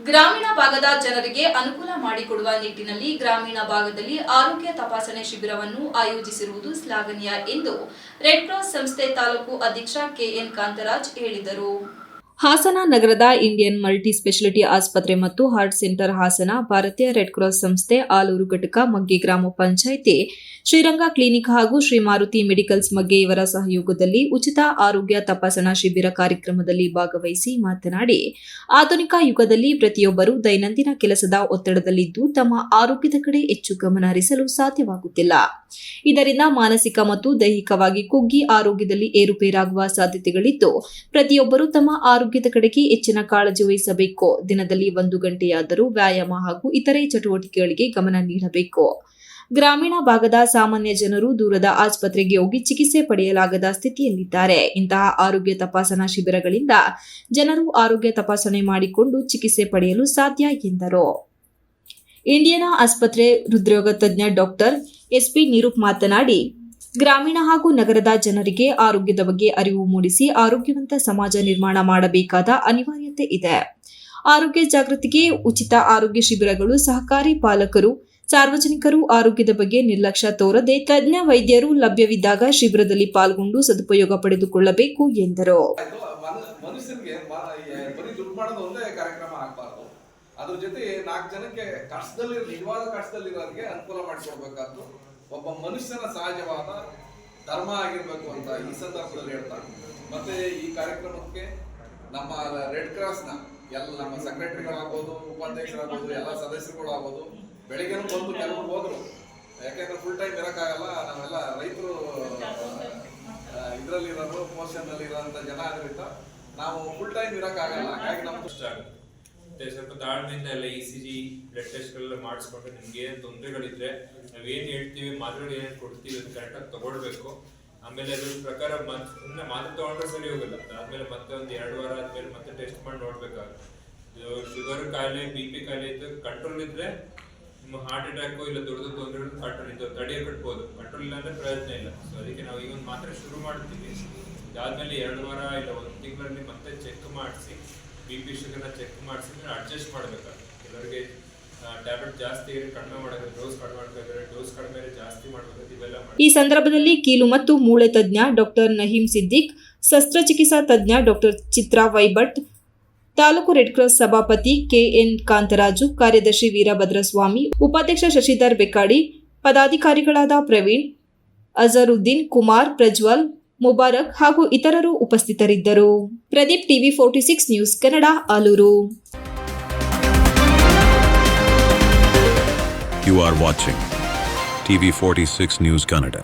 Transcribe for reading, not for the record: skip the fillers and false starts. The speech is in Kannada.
ಗ್ರಾಮೀಣ ಭಾಗದ ಜನರಿಗೆ ಅನುಕೂಲ ಮಾಡಿಕೊಡುವ ನಿಟ್ಟಿನಲ್ಲಿ ಗ್ರಾಮೀಣ ಭಾಗದಲ್ಲಿ ಆರೋಗ್ಯ ತಪಾಸಣೆ ಶಿಬಿರವನ್ನು ಆಯೋಜಿಸಿರುವುದು ಶ್ಲಾಘನೀಯ ಎಂದು ರೆಡ್ ಕ್ರಾಸ್ ಸಂಸ್ಥೆ ತಾಲೂಕು ಅಧ್ಯಕ್ಷ ಕೆಎನ್ ಕಾಂತರಾಜ್ ಹೇಳಿದರು. ಹಾಸನ ನಗರದ ಇಂಡಿಯನ್ ಮಲ್ಟಿ ಸ್ಪೆಷಾಲಿಟಿ ಆಸ್ಪತ್ರೆ ಮತ್ತು ಹಾರ್ಟ್ ಸೆಂಟರ್ ಹಾಸನ, ಭಾರತೀಯ ರೆಡ್ ಕ್ರಾಸ್ ಸಂಸ್ಥೆ ಆಲೂರು ಘಟಕ, ಮಗ್ಗೆ ಗ್ರಾಮ ಪಂಚಾಯಿತಿ, ಶ್ರೀರಂಗ ಕ್ಲಿನಿಕ್ ಹಾಗೂ ಶ್ರೀ ಮಾರುತಿ ಮೆಡಿಕಲ್ಸ್ ಮಗ್ಗೆ ಇವರ ಸಹಯೋಗದಲ್ಲಿ ಉಚಿತ ಆರೋಗ್ಯ ತಪಾಸಣಾ ಶಿಬಿರ ಕಾರ್ಯಕ್ರಮದಲ್ಲಿ ಭಾಗವಹಿಸಿ ಮಾತನಾಡಿ, ಆಧುನಿಕ ಯುಗದಲ್ಲಿ ಪ್ರತಿಯೊಬ್ಬರೂ ದೈನಂದಿನ ಕೆಲಸದ ಒತ್ತಡದಲ್ಲಿದ್ದು ತಮ್ಮ ಆರೋಗ್ಯದ ಕಡೆ ಹೆಚ್ಚು ಗಮನ ಹರಿಸಲು ಸಾಧ್ಯವಾಗುತ್ತಿಲ್ಲ. ಇದರಿಂದ ಮಾನಸಿಕ ಮತ್ತು ದೈಹಿಕವಾಗಿ ಕುಗ್ಗಿ ಆರೋಗ್ಯದಲ್ಲಿ ಏರುಪೇರಾಗುವ ಸಾಧ್ಯತೆಗಳಿದ್ದು ಪ್ರತಿಯೊಬ್ಬರೂ ತಮ್ಮ ಆರೋಗ್ಯದ ಕಡೆಗೆ ಹೆಚ್ಚಿನ ಕಾಳಜಿ ವಹಿಸಬೇಕು. ದಿನದಲ್ಲಿ 1 ಗಂಟೆಯಾದರೂ ವ್ಯಾಯಾಮ ಹಾಗೂ ಇತರೆ ಚಟುವಟಿಕೆಗಳಿಗೆ ಗಮನ ನೀಡಬೇಕು. ಗ್ರಾಮೀಣ ಭಾಗದ ಸಾಮಾನ್ಯ ಜನರು ದೂರದ ಆಸ್ಪತ್ರೆಗೆ ಹೋಗಿ ಚಿಕಿತ್ಸೆ ಪಡೆಯಲಾಗದ ಸ್ಥಿತಿಯಲ್ಲಿದ್ದಾರೆ. ಇಂತಹ ಆರೋಗ್ಯ ತಪಾಸಣಾ ಶಿಬಿರಗಳಿಂದ ಜನರು ಆರೋಗ್ಯ ತಪಾಸಣೆ ಮಾಡಿಕೊಂಡು ಚಿಕಿತ್ಸೆ ಪಡೆಯಲು ಸಾಧ್ಯ ಎಂದರು. ಇಂಡಿಯನ್ ಆಸ್ಪತ್ರೆ ಹೃದ್ರೋಗ ತಜ್ಞ ಡಾಕ್ಟರ್ ಎಸ್ಪಿ ನಿರೂಪ್ ಮಾತನಾಡಿ, ಗ್ರಾಮೀಣ ಹಾಗೂ ನಗರದ ಜನರಿಗೆ ಆರೋಗ್ಯದ ಬಗ್ಗೆ ಅರಿವು ಮೂಡಿಸಿ ಆರೋಗ್ಯವಂತ ಸಮಾಜ ನಿರ್ಮಾಣ ಮಾಡಬೇಕಾದ ಅನಿವಾರ್ಯತೆ ಇದೆ. ಆರೋಗ್ಯ ಜಾಗೃತಿಗೆ ಉಚಿತ ಆರೋಗ್ಯ ಶಿಬಿರಗಳು ಸಹಕಾರಿ. ಪಾಲಕರು, ಸಾರ್ವಜನಿಕರು ಆರೋಗ್ಯದ ಬಗ್ಗೆ ನಿರ್ಲಕ್ಷ್ಯ ತೋರದೆ ತಜ್ಞ ವೈದ್ಯರು ಲಭ್ಯವಿದ್ದಾಗ ಶಿಬಿರದಲ್ಲಿ ಪಾಲ್ಗೊಂಡು ಸದುಪಯೋಗ ಪಡೆದುಕೊಳ್ಳಬೇಕು ಎಂದರು. ಅದ್ರ ಜೊತೆ 4 ಜನಕ್ಕೆ ನಿಜವಾದ ಕಷ್ಟದಲ್ಲಿರೋರಿಗೆ ಅನುಕೂಲ ಮಾಡಿಕೊಡ್ಬೇಕಾದ್ದು ಒಬ್ಬ ಮನುಷ್ಯನ ಸಹಜವಾದ ಧರ್ಮ ಆಗಿರ್ಬೇಕು ಅಂತ ಈ ಸಂದರ್ಭದಲ್ಲಿ ಹೇಳ್ತಾರೆ. ಮತ್ತೆ ಈ ಕಾರ್ಯಕ್ರಮಕ್ಕೆ ನಮ್ಮ ರೆಡ್ ಕ್ರಾಸ್ನ ನಮ್ಮ ಸೆಕ್ರೆಟರಿಗಳಾಗ್ಬೋದು, ಉಪಾಧ್ಯಕ್ಷರಾಗ್ಬೋದು, ಎಲ್ಲ ಸದಸ್ಯರುಗಳಾಗ್ಬೋದು ಬೆಳಿಗ್ಗೆ ಬಂದು ಕೆಲವರು ಹೋದ್ರು. ಯಾಕೆಂದ್ರೆ ಫುಲ್ ಟೈಮ್ ಇರೋಕ್ಕಾಗಲ್ಲ, ನಾವೆಲ್ಲ ರೈತರು ಇದರಲ್ಲಿರೋರು ಪೋಷನ್ ಅಲ್ಲಿ ಇರೋಂಥ ಜನ ಆದ್ರಿಂದ ನಾವು ಫುಲ್ ಟೈಮ್ ಇರೋಕ್ಕಾಗಲ್ಲ. ಹಾಗಾಗಿ ನಮ್ಗೆ ಕಷ್ಟ ಆಗುತ್ತೆ. ಸ್ವಲ್ಪ ತಾಳ್ಮೆಯಿಂದ ಎಲ್ಲ ECG ಬ್ಲಡ್ ಟೆಸ್ಟ್ಗಳೆಲ್ಲ ಮಾಡಿಸ್ಕೊಂಡು ನಿಮ್ಗೆ ಏನು ತೊಂದರೆಗಳಿದ್ರೆ ನಾವೇನು ಹೇಳ್ತೀವಿ, ಮಾತ್ರೆಗಳು ಏನೇನು ಕೊಡ್ತೀವಿ ಅದು ಕರೆಕ್ಟಾಗಿ ತಗೊಳ್ಬೇಕು. ಆಮೇಲೆ ಅದ್ರ ಪ್ರಕಾರ ಸುಮ್ಮನೆ ಮಾತ್ರೆ ತಗೊಂಡ್ರೆ ಸರಿ ಹೋಗಲ್ಲ. ಅದಾದ್ಮೇಲೆ ಮತ್ತೆ ಒಂದು 2 ವಾರ ಆದ್ಮೇಲೆ ಮತ್ತೆ ಟೆಸ್ಟ್ ಮಾಡಿ ನೋಡ್ಬೇಕಾಗುತ್ತೆ. ಶುಗರ್ ಕಾಯಿಲೆ, BP ಕಾಯಿಲೆ ಇದ್ದು ಕಂಟ್ರೋಲ್ ಇದ್ರೆ ನಿಮ್ಮ ಹಾರ್ಟ್ ಅಟ್ಯಾಕು ಇಲ್ಲ ದೊಡ್ಡ ತೊಂದರೆಗಳು ಕಂಟ್ರೋಲ್ ಇದ್ದು ತಡೆಯ ಕಟ್ಬೋದು. ಕಂಟ್ರೋಲ್ ಇಲ್ಲ ಅಂದ್ರೆ ಪ್ರಯೋಜನ ಇಲ್ಲ. ಸೊ ಅದಕ್ಕೆ ನಾವು ಈಗ ಒಂದು ಮಾತ್ರೆ ಶುರು ಮಾಡ್ತೀವಿ. ಇದಾದ್ಮೇಲೆ 2 ವಾರ ಇಲ್ಲ 1 ತಿಂಗಳಲ್ಲಿ ಮತ್ತೆ ಚೆಕ್ ಮಾಡಿಸಿ BP ಶುಗರ್ನ ಚೆಕ್ ಮಾಡಿಸಿ ಅಡ್ಜಸ್ಟ್ ಮಾಡಬೇಕಾಗುತ್ತೆ. ಕೆಲವರಿಗೆ ಟ್ಯಾಬ್ಲೆಟ್ ಜಾಸ್ತಿ ಕಡಿಮೆ ಮಾಡಬೇಕು, ಡೋಸ್ ಕಡಿಮೆ ಮಾಡಬೇಕಾದ್ರೆ ಡೋಸ್ ಕಡಿಮೆ ಜಾಸ್ತಿ ಮಾಡಬೇಕು. ಇವೆಲ್ಲ ಈ ಸಂದರ್ಭದಲ್ಲಿ ಕೀಲು ಮತ್ತು ಮೂಳೆ ತಜ್ಞ ಡಾಕ್ಟರ್ ನಹೀಂ ಸಿದ್ದಿಕ್, ಶಸ್ತ್ರಚಿಕಿತ್ಸಾ ತಜ್ಞ ಡಾಕ್ಟರ್ ಚಿತ್ರಾ ವೈಭಟ್, ತಾಲೂಕು ರೆಡ್ ಕ್ರಾಸ್ ಸಭಾಪತಿ ಕೆಎನ್ ಕಾಂತರಾಜು, ಕಾರ್ಯದರ್ಶಿ ವೀರಭದ್ರಸ್ವಾಮಿ, ಉಪಾಧ್ಯಕ್ಷ ಶಶಿಧರ್ ಬೆಕ್ಕಾಡಿ, ಪದಾಧಿಕಾರಿಗಳಾದ ಪ್ರವೀಣ್, ಅಜರುದ್ದೀನ್, ಕುಮಾರ್, ಪ್ರಜ್ವಲ್, ಮುಬಾರಕ್ ಹಾಗೂ ಇತರರು ಉಪಸ್ಥಿತರಿದ್ದರು. Pradeep, TV 46 news Kannada, Alur. You are watching TV 46 News Kannada.